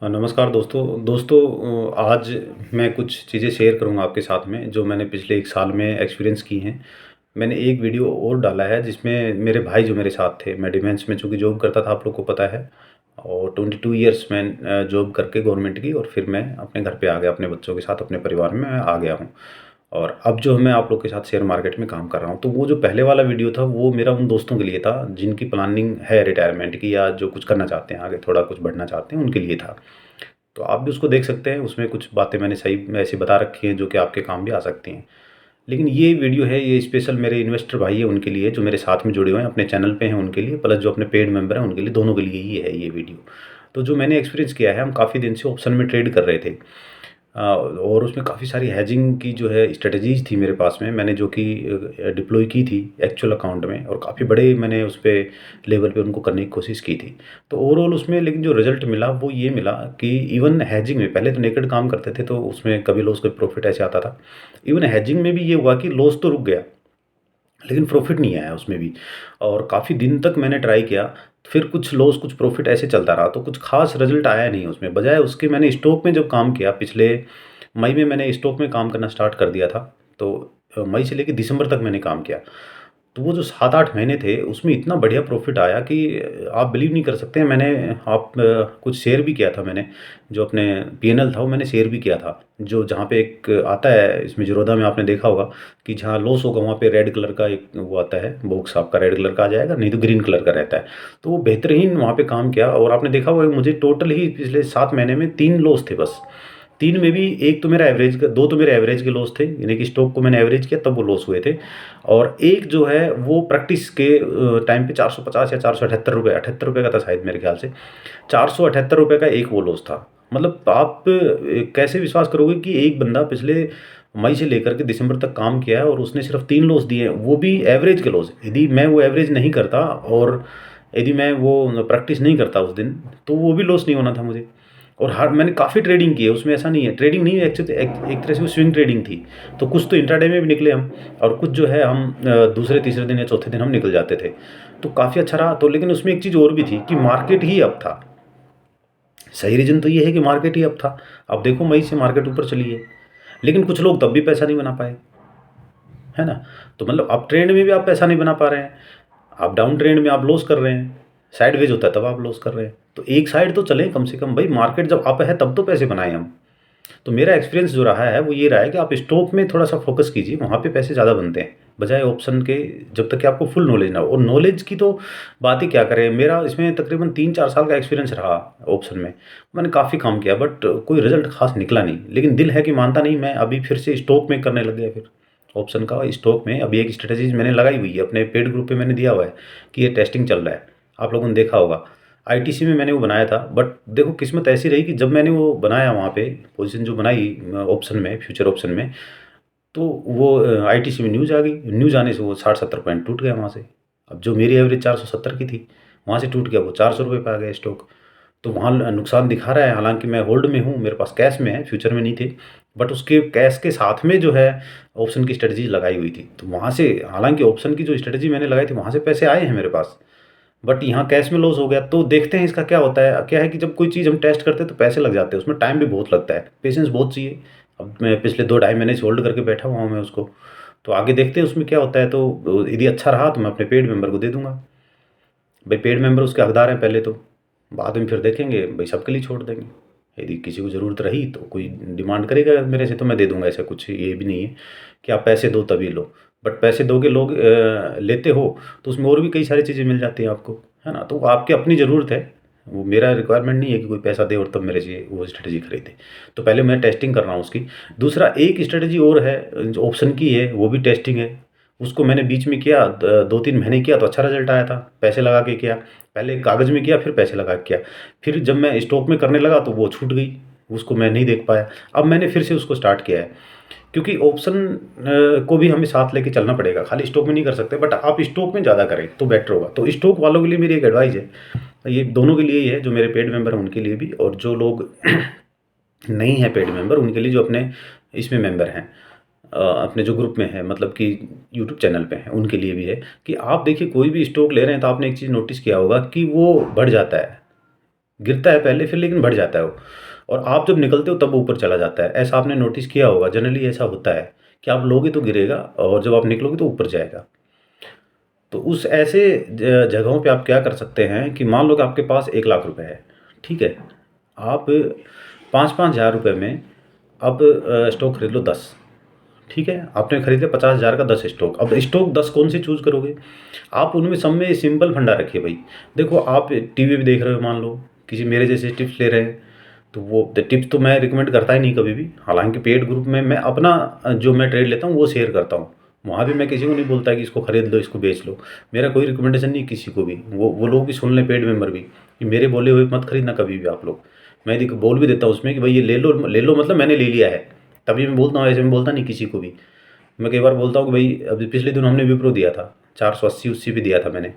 नमस्कार दोस्तों, आज मैं कुछ चीज़ें शेयर करूँगा आपके साथ में जो मैंने पिछले 1 साल में एक्सपीरियंस की हैं। मैंने एक वीडियो और डाला है जिसमें मेरे भाई जो मेरे साथ थे, मैं डिफेंस में चूँकि जॉब करता था, आप लोग को पता है। और 22 इयर्स मैं जॉब करके गवर्नमेंट की, और फिर मैं अपने घर पे आ गया, अपने बच्चों के साथ, अपने परिवार में मैं आ गया हूँ। और अब जो मैं आप लोग के साथ शेयर मार्केट में काम कर रहा हूँ, तो वो जो पहले वाला वीडियो था वो मेरा उन दोस्तों के लिए था जिनकी प्लानिंग है रिटायरमेंट की, या जो कुछ करना चाहते हैं, आगे थोड़ा कुछ बढ़ना चाहते हैं, उनके लिए था। तो आप भी उसको देख सकते हैं, उसमें कुछ बातें मैंने सही ऐसी बता रखी हैं जो कि आपके काम भी आ सकती हैं। लेकिन ये वीडियो है, ये स्पेशल मेरे इन्वेस्टर भाई हैं उनके लिए, जो मेरे साथ में जुड़े हुए हैं, अपने चैनल पे हैं उनके लिए, प्लस जो अपने पेड मेंबर हैं उनके लिए, दोनों के लिए ही है ये वीडियो। तो जो मैंने एक्सपीरियंस किया है, हम काफ़ी दिन से ऑप्शन में ट्रेड कर रहे थे। और उसमें काफ़ी सारी हेजिंग की जो है स्ट्रेटजीज़ थी मेरे पास में, मैंने जो कि डिप्लॉय की थी एक्चुअल अकाउंट में, और काफ़ी बड़े मैंने उस पे लेवल पे उनको करने की कोशिश की थी। तो ओवरऑल उसमें लेकिन जो रिज़ल्ट मिला वो ये मिला कि इवन हेजिंग में पहले तो नेकेड काम करते थे, तो उसमें कभी लॉस कभी प्रॉफ़िट ऐसे आता था। इवन हेजिंग में भी ये हुआ कि लॉस तो रुक गया, लेकिन प्रॉफ़िट नहीं आया उसमें भी। और काफ़ी दिन तक मैंने ट्राई किया, फिर कुछ लॉस कुछ प्रॉफ़िट ऐसे चलता रहा, तो कुछ ख़ास रिज़ल्ट आया नहीं उसमें। बजाय उसके मैंने स्टॉक में जब काम किया, पिछले मई में मैंने स्टॉक में काम करना स्टार्ट कर दिया था। तो मई से लेके दिसंबर तक मैंने काम किया। तो वो जो 7-8 महीने थे, उसमें इतना बढ़िया प्रॉफ़िट आया कि आप बिलीव नहीं कर सकते हैं। मैंने कुछ शेयर भी किया था मैंने, जो अपने पीएनएल था वो मैंने शेयर भी किया था। जो जहाँ पे एक आता है इसमें ज़ीरोधा में, आपने देखा होगा कि जहाँ लॉस होगा वहाँ पे रेड कलर का एक वो आता है बॉक्स, आपका रेड कलर का आ जाएगा, नहीं तो ग्रीन कलर का रहता है। तो वो बेहतरीन वहाँ पे काम किया, और आपने देखा होगा मुझे टोटल ही पिछले 7 महीने में 3 लॉस थे बस। 3 में भी 1 तो मेरा एवरेज का, 2 तो मेरे एवरेज के लॉस थे, यानी कि स्टॉक को मैंने एवरेज किया तब वो लॉस हुए थे। और एक जो है वो प्रैक्टिस के टाइम पे 450 या ₹478, ₹78 का था शायद मेरे ख्याल से। ₹478 का एक वो लॉस था। मतलब आप कैसे विश्वास करोगे कि एक बंदा पिछले मई से लेकर के दिसंबर तक काम किया है और उसने सिर्फ़ 3 लॉस दिए हैं, वो भी एवरेज के लॉस। यदि मैं वो एवरेज नहीं करता, और यदि मैं वो प्रैक्टिस नहीं करता उस दिन, तो वो भी लॉस नहीं होना था मुझे। और हर मैंने काफ़ी ट्रेडिंग की है उसमें, ऐसा नहीं है, ट्रेडिंग नहीं है एक्चुअली, एक तरह से वो स्विंग ट्रेडिंग थी। तो कुछ तो इंट्राडे में भी निकले हम, और कुछ जो है हम दूसरे तीसरे दिन या चौथे दिन हम निकल जाते थे। तो काफ़ी अच्छा रहा। तो लेकिन उसमें एक चीज़ और भी थी कि मार्केट ही अप था। सही रीज़न तो ये है कि मार्केट ही अप था। अब देखो मई से मार्केट ऊपर चली है, लेकिन कुछ लोग तब भी पैसा नहीं बना पाए, है ना? तो मतलब अप ट्रेंड में भी आप पैसा नहीं बना पा रहे हैं, आप डाउन ट्रेंड में आप लॉस कर रहे हैं, साइडवेज होता है तब आप लॉस कर रहे हैं। तो एक साइड तो चलें कम से कम भाई, मार्केट जब अप है तब तो पैसे बनाएँ हम। तो मेरा एक्सपीरियंस जो रहा है वो ये रहा है कि आप स्टॉक में थोड़ा-सा फ़ोकस कीजिए, वहाँ पे पैसे ज़्यादा बनते हैं, बजाय ऑप्शन के, जब तक कि आपको फुल नॉलेज ना हो। और नॉलेज की तो बात ही क्या करें, मेरा इसमें तकरीबन 3-4 साल का एक्सपीरियंस रहा ऑप्शन में। मैंने काफ़ी काम किया, बट कोई रिज़ल्ट ख़ास निकला नहीं। लेकिन दिल है कि मानता नहीं, मैं अभी फिर से स्टॉक में करने लग गया फिर। ऑप्शन का स्टॉक में अभी एक स्ट्रैटेजीज़ मैंने लगाई हुई है, अपने पेड ग्रुप पे मैंने दिया हुआ है कि ये टेस्टिंग चल रहा है। आप लोगों ने देखा होगा। आईटीसी में मैंने वो बनाया था, बट देखो किस्मत ऐसी रही कि जब मैंने वो बनाया वहाँ पे, पोजीशन जो बनाई ऑप्शन में, फ्यूचर ऑप्शन में, तो वो आईटीसी में न्यूज़ आ गई। न्यूज़ आने से वो 60-70 पॉइंट टूट गया वहाँ से। अब जो मेरी एवरेज 470 की थी, वहाँ से टूट गया, वो ₹400 पे आ गया स्टॉक। तो वहाँ नुकसान दिखा रहा है, हालाँकि मैं होल्ड में हूँ, मेरे पास कैश में है, फ्यूचर में नहीं थे। बट उसके कैश के साथ में जो है ऑप्शन की स्ट्रैटेजी लगाई हुई थी। तो वहाँ से, हालाँकि ऑप्शन की जो स्ट्रैटेजी मैंने लगाई थी, वहाँ से पैसे आए हैं मेरे पास। बट यहाँ कैश में लॉस हो गया। तो देखते हैं इसका क्या होता है। क्या है कि जब कोई चीज़ हम टेस्ट करते हैं तो पैसे लग जाते हैं, उसमें टाइम भी बहुत लगता है, पेशेंस बहुत चाहिए। अब मैं पिछले 2 ढाई महीने से होल्ड करके बैठा हुआ हूँ मैं उसको। तो आगे देखते हैं उसमें क्या होता है। तो यदि अच्छा रहा तो मैं अपने पेड मेंबर को दे दूँगा। भाई पेड मेंबर उसके हकदार हैं पहले तो, बाद में फिर देखेंगे भाई, सबके लिए छोड़ देंगे। यदि किसी को ज़रूरत रही तो कोई डिमांड करेगा मेरे से तो मैं दे दूँगा, ऐसा कुछ ये भी नहीं है कि आप पैसे दो तभी लो। बट पैसे दोगे, लोग लेते हो, तो उसमें और भी कई सारी चीज़ें मिल जाती हैं आपको, है ना? तो वो आपकी अपनी ज़रूरत है, वो मेरा रिक्वायरमेंट नहीं है कि कोई पैसा दे और तब मेरे से वो स्ट्रैटेजी खरीदे। तो पहले मैं टेस्टिंग कर रहा हूँ उसकी। दूसरा एक स्ट्रैटेजी और है जो ऑप्शन की है, वो भी टेस्टिंग है। उसको मैंने बीच में किया, 2-3 महीने किया तो अच्छा रिज़ल्ट आया था, पैसे लगा के किया। पहले कागज़ में किया, फिर पैसे लगा के किया। फिर जब मैं स्टॉक में करने लगा तो वो छूट गई, उसको मैं नहीं देख पाया। अब मैंने फिर से उसको स्टार्ट किया है, क्योंकि ऑप्शन को भी हमें साथ लेके चलना पड़ेगा, खाली स्टॉक में नहीं कर सकते। बट आप स्टॉक में ज़्यादा करें तो बेटर होगा। तो स्टॉक वालों के लिए मेरी एक एडवाइस है, ये दोनों के लिए ही है, जो मेरे पेड मेंबर हैं उनके लिए भी, और जो लोग नहीं हैं पेड मेंबर उनके लिए, जो अपने इसमें मेंबर हैं, अपने जो ग्रुप में है, मतलब कि यूट्यूब चैनल पे हैं, उनके लिए भी है कि आप देखिए कोई भी स्टॉक ले रहे हैं तो आपने एक चीज़ नोटिस किया होगा कि वो बढ़ जाता है। गिरता है पहले, फिर लेकिन बढ़ जाता है वो, और आप जब निकलते हो तब वो ऊपर चला जाता है। ऐसा आपने नोटिस किया होगा, जनरली ऐसा होता है कि आप लोगे तो गिरेगा और जब आप निकलोगे तो ऊपर जाएगा। तो उस ऐसे जगहों पे आप क्या कर सकते हैं कि मान लो कि आपके पास 1 लाख रुपए है, ठीक है, आप 5-5 हज़ार रुपये में अब स्टॉक खरीद लो 10, ठीक है, आपने खरीदे 50 हज़ार का 10 स्टॉक। अब स्टॉक 10 कौन से चूज़ करोगे आप? उनमें सब में सिंपल फंडा रखिए भाई। देखो आप टीवी पे देख रहे हो, मान लो किसी मेरे जैसे टिप्स ले रहे हैं, तो वो टिप्स तो मैं रिकमेंड करता ही नहीं कभी भी। हालांकि पेड ग्रुप में मैं अपना जो मैं ट्रेड लेता हूँ वो शेयर करता हूँ, वहाँ भी मैं किसी को नहीं बोलता कि इसको खरीद लो, इसको बेच लो। मेरा कोई रिकमेंडेशन नहीं किसी को भी। वो लोग भी सुन लें, पेड मेंबर भी, कि मेरे बोले हुए मत खरीदना कभी भी आप लोग। मैं यदि बोल भी देता हूँ उसमें कि भाई ये ले लो मतलब मैंने ले लिया है, तभी मैं बोलता हूँ, ऐसे में बोलता नहीं किसी को भी। मैं कई बार बोलता हूँ कि भाई अभी पिछले दिन हमने विप्रो दिया था 480-80 पे दिया था मैंने,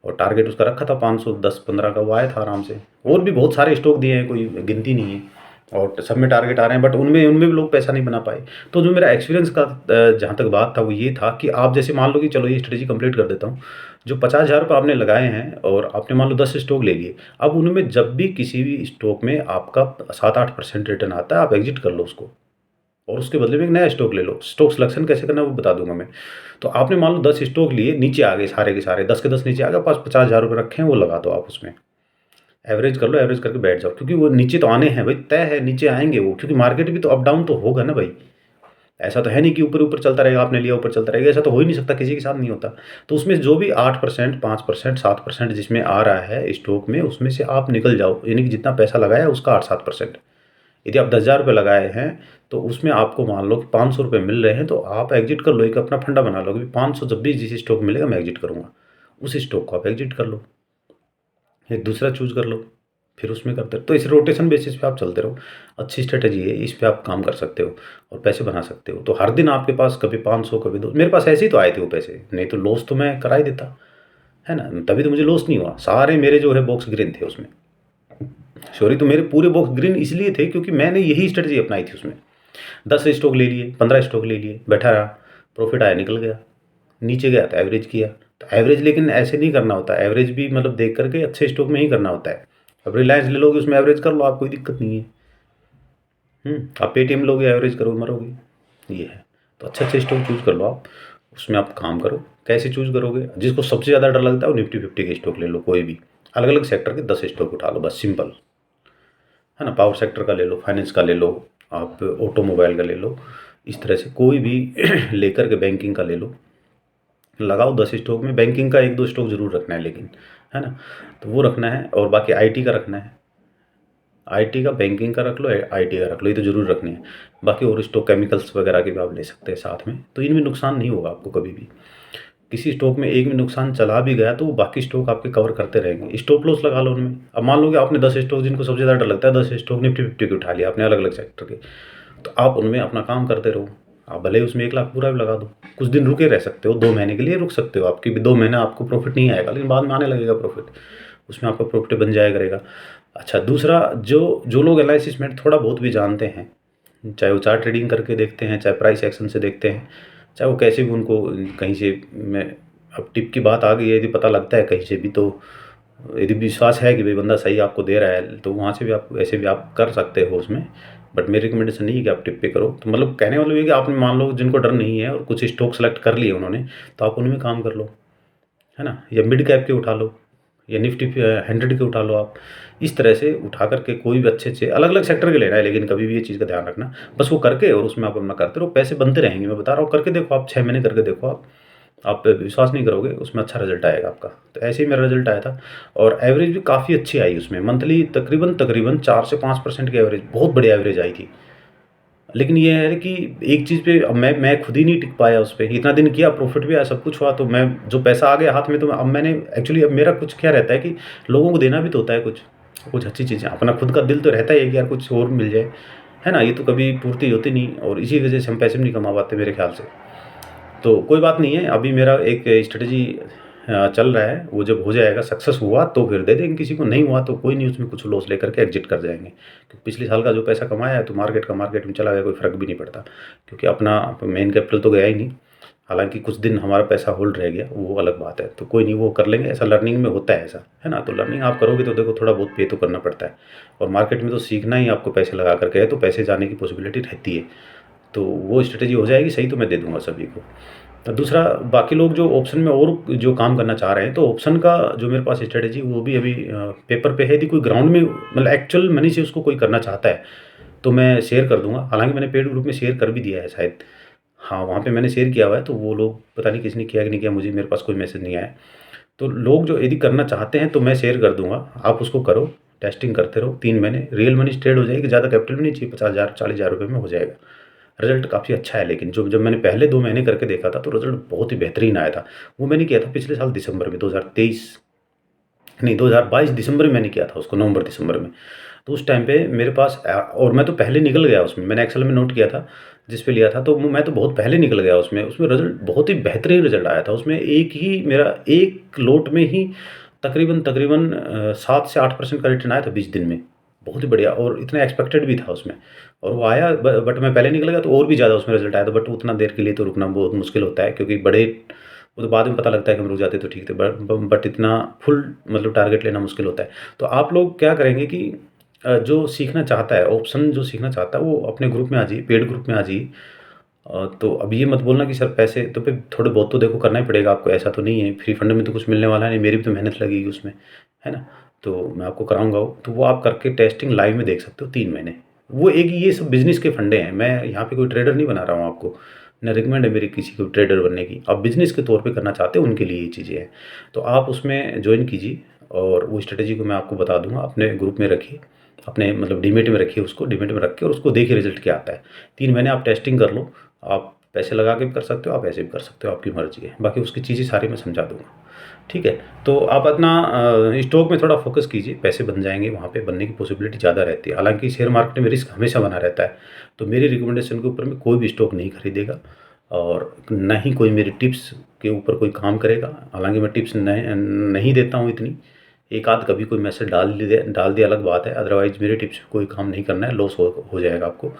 और टारगेट उसका रखा था 510-15 का, वो आया था आराम से। और भी बहुत सारे स्टॉक दिए हैं, कोई गिनती नहीं है, और सब में टारगेट आ रहे हैं, बट उनमें उनमें भी लोग पैसा नहीं बना पाए। तो जो मेरा एक्सपीरियंस का जहाँ तक बात था वो ये था कि आप जैसे मान लो कि चलो ये स्ट्रेटेजी कंप्लीट कर देता हूँ, जो 50 हज़ार रुपये आपने लगाए हैं और आपने मान लो 10 स्टॉक ले लिए, अब उनमें जब भी किसी भी स्टॉक में आपका 7-8% रिटर्न आता है, आप एग्जिट कर लो उसको, और उसके बदले में एक नया स्टॉक ले लो। स्टॉक सिलेक्शन कैसे करना है वो बता दूंगा मैं। तो आपने मान लो 10 स्टॉक लिए, नीचे आ गए सारे के सारे, 10 के 10 नीचे आ गए, पास 50 हज़ार रुपये रखे हैं, वो लगा दो आप उसमें। एवरेज कर लो, एवरेज करके बैठ जाओ, क्योंकि वो नीचे तो आने हैं भाई, तय है नीचे आएंगे वो, क्योंकि मार्केट भी तो अप डाउन तो होगा ना भाई। ऐसा तो है नहीं कि ऊपर ऊपर चलता रहेगा, आपने लिया ऊपर चलता रहेगा, ऐसा तो हो ही नहीं सकता, किसी के साथ नहीं होता। तो उसमें जो भी 8%, 5%, 7% जिसमें आ रहा है स्टॉक में, उसमें से आप निकल जाओ, यानी कि जितना पैसा लगाया है उसका 8-7%। यदि आप 10 हज़ार रुपये लगाए हैं तो उसमें आपको मान लो कि 500 रुपये मिल रहे हैं, तो आप एग्जिट कर लो, एक अपना फंडा बना लो कि 500 जब भी जिस स्टॉक मिलेगा मैं एग्जिट करूँगा, उस स्टॉक को आप एग्जिट कर लो, एक दूसरा चूज़ कर लो, फिर उसमें करते रहो। तो इस रोटेशन बेसिस पे आप चलते रहो, अच्छी स्ट्रेटजी है, इस पे आप काम कर सकते हो और पैसे बना सकते हो। तो हर दिन आपके पास कभी 500 कभी 2, मेरे पास ऐसे ही तो आए थे वो पैसे, नहीं तो लॉस तो मैं करा ही देता, है ना। तभी तो मुझे लॉस नहीं हुआ, सारे मेरे जो है बॉक्स ग्रीन थे उसमें। सॉरी, तो मेरे पूरे बॉक्स ग्रीन इसलिए थे क्योंकि मैंने यही स्ट्रेटजी अपनाई थी उसमें। 10 स्टॉक ले लिए, 15 स्टॉक ले लिए, बैठा रहा, प्रॉफिट आया निकल गया, नीचे गया तो एवरेज किया। तो एवरेज लेकिन ऐसे नहीं करना होता, एवरेज भी मतलब देख करके अच्छे स्टॉक में ही करना होता है। अब रिलायंस ले लोगे उसमें एवरेज कर लो आप, कोई दिक्कत नहीं है। आप पेटीएम लोगे एवरेज करो मरोगे, ये है। तो अच्छे अच्छे स्टॉक चूज़ कर लो आप, उसमें आप काम करो। कैसे चूज़ करोगे? जिसको सबसे ज़्यादा डर लगता है वो निफ्टी 50 के स्टॉक ले लो, कोई भी अलग अलग सेक्टर के 10 स्टॉक उठा लो, बस सिंपल, है ना। पावर सेक्टर का ले लो, फाइनेंस का ले लो, आप ऑटोमोबाइल का ले लो, इस तरह से कोई भी लेकर के, बैंकिंग का ले लो, लगाओ 10 स्टॉक में। बैंकिंग का 1-2 स्टॉक जरूर रखना है लेकिन, है ना, तो वो रखना है। और बाकी आईटी का रखना है, आईटी का, बैंकिंग का रख लो, आईटी का रख लो, ये तो जरूर रखनी है। बाकी और स्टॉक केमिकल्स वगैरह के भी आप ले सकते हैं साथ में, तो इनमें नुकसान नहीं होगा आपको कभी भी। किसी स्टॉक में एक में नुकसान चला भी गया तो वो बाकी स्टॉक आपके कवर करते रहेंगे। स्टॉप लॉस लगा लो उनमें। अब मान लो कि आपने 10 स्टॉक, जिनको सबसे ज़्यादा डर लगता है, 10 स्टॉक निफ्टी 50 के उठा लिया आपने, अलग अलग सेक्टर के, तो आप उनमें अपना काम करते रहो। आप भले ही उसमें 1 लाख पूरा भी लगा दो, कुछ दिन रुके रह सकते हो, 2 महीने के लिए रुक सकते हो, आपकी भी 2 महीने आपको प्रॉफिट नहीं आएगा, लेकिन बाद में आने लगेगा प्रॉफिट, उसमें आपका प्रॉफिट बन जाया करेगा। अच्छा, दूसरा, जो जो लोग एनालिसिस में थोड़ा बहुत भी जानते हैं, चाहे वो चार्ट ट्रेडिंग करके देखते हैं, चाहे प्राइस एक्शन से देखते हैं, चाहे वो कैसे भी उनको कहीं से, मैं अब टिप की बात आ गई है, यदि पता लगता है कहीं से भी, तो यदि विश्वास है कि भाई बंदा सही आपको दे रहा है, तो वहाँ से भी आप ऐसे भी आप कर सकते हो उसमें। बट मेरी रिकमेंडेशन नहीं है कि आप टिप पे करो। तो मतलब कहने वाला ये कि आपने मान लो जिनको डर नहीं है और कुछ स्टॉक सेलेक्ट कर लिए उन्होंने, तो आप उनमें काम कर लो, है ना, या मिड कैप के उठा लो, या निफ्टी 100 के उठा लो आप। इस तरह से उठा करके कोई भी अच्छे अच्छे अलग अलग सेक्टर के लेना है, लेकिन कभी भी ये चीज़ का ध्यान रखना, बस वो करके और उसमें आप अपना करते रहो, पैसे बनते रहेंगे। मैं बता रहा हूँ, करके देखो आप, 6 महीने करके देखो आप विश्वास नहीं करोगे, उसमें अच्छा रिजल्ट आएगा आपका। तो ऐसे ही मेरा रिजल्ट आया था, और एवरेज भी काफ़ी अच्छी आई उसमें, मंथली तकरीबन तकरीबन 4 से 5% की एवरेज, बहुत बढ़िया एवरेज आई थी। लेकिन ये है कि एक चीज़ पे अब मैं खुद ही नहीं टिक पाया उस पे, इतना दिन किया, प्रॉफिट भी आया, सब कुछ हुआ, तो मैं जो पैसा आ गया हाथ में, तो अब मैंने एक्चुअली, अब मेरा कुछ क्या रहता है कि लोगों को देना भी तो होता है कुछ कुछ अच्छी चीज़ें, अपना खुद का दिल तो रहता है कि यार कुछ और मिल जाए, है ना। ये तो कभी पूर्ति होती नहीं, और इसी वजह से हम पैसे भी नहीं कमा पाते मेरे ख्याल से। तो कोई बात नहीं है, अभी मेरा एक स्ट्रेटजी चल रहा है, वो जब हो जाएगा, सक्सेस हुआ तो फिर दे देंगे किसी को, नहीं हुआ तो कोई नहीं, उसमें कुछ लॉस लेकर के एग्जिट कर जाएंगे। क्योंकि पिछले साल का जो पैसा कमाया है, तो मार्केट का मार्केट में चला गया, कोई फ़र्क भी नहीं पड़ता, क्योंकि अपना मेन कैपिटल तो गया ही नहीं। हालाँकि कुछ दिन हमारा पैसा होल्ड रह गया, वो अलग बात है। तो कोई नहीं, वो कर लेंगे, ऐसा लर्निंग में होता है ऐसा, है ना? तो लर्निंग आप करोगे तो देखो थोड़ा बहुत पे तो करना पड़ता है, और मार्केट में तो सीखना ही आपको पैसे लगा कर के है, तो पैसे जाने की पॉसिबिलिटी रहती है। तो वो स्ट्रैटेजी हो जाएगी सही, तो मैं दे दूँगा सभी को। तो दूसरा, बाकी लोग जो ऑप्शन में और जो काम करना चाह रहे हैं, तो ऑप्शन का जो मेरे पास स्ट्रैटेजी वो भी अभी पेपर पे है। यदि कोई ग्राउंड में मतलब एक्चुअल मनी से उसको कोई करना चाहता है, तो मैं शेयर कर दूँगा। हालाँकि मैंने पेड ग्रुप में शेयर कर भी दिया है शायद। हाँ, वहाँ पे मैंने शेयर किया हुआ है, तो वो लोग पता नहीं किसने किया कि नहीं किया, मुझे मेरे पास कोई मैसेज नहीं आया। तो लोग जो यदि करना चाहते हैं तो मैं शेयर कर दूँगा, आप उसको करो, टेस्टिंग करते रहो 3 महीने, रियल मनी ट्रेड हो जाएगी, ज़्यादा कैपिटल भी नहीं चाहिए, 50,000 40,000 रुपए में हो जाएगा। रिज़ल्ट काफ़ी अच्छा है, लेकिन जो जब मैंने पहले 2 महीने करके देखा था, तो रिज़ल्ट बहुत ही बेहतरीन आया था। वो मैंने किया था पिछले साल दिसंबर में, 2023 नहीं 2022 दिसंबर में मैंने किया था उसको, नवंबर-दिसंबर में। तो उस टाइम पे मेरे पास और मैं तो पहले निकल गया उसमें, मैंने एक्सेल में नोट किया था, जिस पे लिया था, तो मैं तो बहुत पहले निकल गया उसमें। उसमें रिज़ल्ट बहुत ही बेहतरीन रिज़ल्ट आया था। उसमें एक ही मेरा एक लोट में ही तकरीबन 7 से 8% का रिटर्न आया था 20 दिन में। बहुत ही बढ़िया, और इतना एक्सपेक्टेड भी था उसमें, और वो आया। बट मैं पहले निकल गया तो और भी ज़्यादा उसमें रिज़ल्ट आया था, बट उतना देर के लिए तो रुकना बहुत मुश्किल होता है, क्योंकि बड़े वो तो बाद में पता लगता है कि हम रुक जाते तो ठीक थे, बट इतना फुल मतलब टारगेट लेना मुश्किल होता है। तो आप लोग क्या करेंगे कि जो सीखना चाहता है, ऑप्शन जो सीखना चाहता है, वो अपने ग्रुप में आ जाइए, पेड ग्रुप में आ जाइए। तो अब ये मत बोलना कि सर पैसे तो फिर थोड़े बहुत तो देखो करना ही पड़ेगा आपको, ऐसा तो नहीं है फ्री फंड में तो कुछ मिलने वाला है नहीं, मेरी भी तो मेहनत लगेगी उसमें, है ना? तो मैं आपको कराऊँगा वो, तो वो आप करके टेस्टिंग लाइव में देख सकते हो 3 महीने। वो एक ये सब बिज़नेस के फंडे हैं, मैं यहाँ पे कोई ट्रेडर नहीं बना रहा हूँ आपको, ना रिकमेंड है मेरी किसी को ट्रेडर बनने की। आप बिज़नेस के तौर पे करना चाहते हो, उनके लिए ये चीज़ें हैं। तो आप उसमें जॉइन कीजिए, और वो स्ट्रैटेजी को मैं आपको बता दूँगा, अपने ग्रुप में रखिए, अपने मतलब डीमैट में रखिए उसको, डीमैट में रख के और उसको देखिए रिज़ल्ट क्या आता है। 3 महीने आप टेस्टिंग कर लो, आप पैसे लगा के भी कर सकते हो, आप ऐसे भी कर सकते हो, आपकी मर्ज़ी है। बाकी उसकी चीज़ें सारी मैं समझा दूँगा, ठीक है? तो आप अपना स्टॉक में थोड़ा फ़ोकस कीजिए, पैसे बन जाएँगे, वहाँ पे बनने की पॉसिबिलिटी ज़्यादा रहती है। हालाँकि शेयर मार्केट में रिस्क हमेशा बना रहता है, तो मेरी रिकमेंडेशन के ऊपर में कोई भी स्टॉक नहीं खरीदेगा, और ना ही कोई मेरी टिप्स के ऊपर कोई काम करेगा। हालाँकि मैं टिप्स नहीं देता हूँ इतनी, एक आध कभी कोई मैसेज डाल दिया अलग बात है, अदरवाइज़ मेरे टिप्स पे कोई काम नहीं करना है, लॉस हो जाएगा आपको,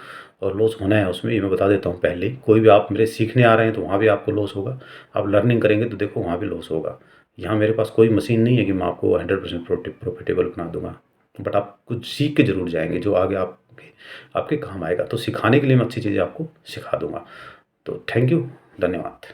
और लॉस होना है उसमें, ये मैं बता देता हूँ पहले ही। कोई भी आप मेरे सीखने आ रहे हैं तो वहाँ भी आपको लॉस होगा, आप लर्निंग करेंगे तो देखो वहाँ भी लॉस होगा। यहाँ मेरे पास कोई मशीन नहीं है कि मैं आपको 100% प्रॉफिटेबल बना दूँगा, बट आप कुछ सीख के ज़रूर जाएँगे जो आगे आपके आपके काम आएगा। तो सिखाने के लिए मैं अच्छी चीज़ें आपको सिखा दूँगा। तो थैंक यू, धन्यवाद।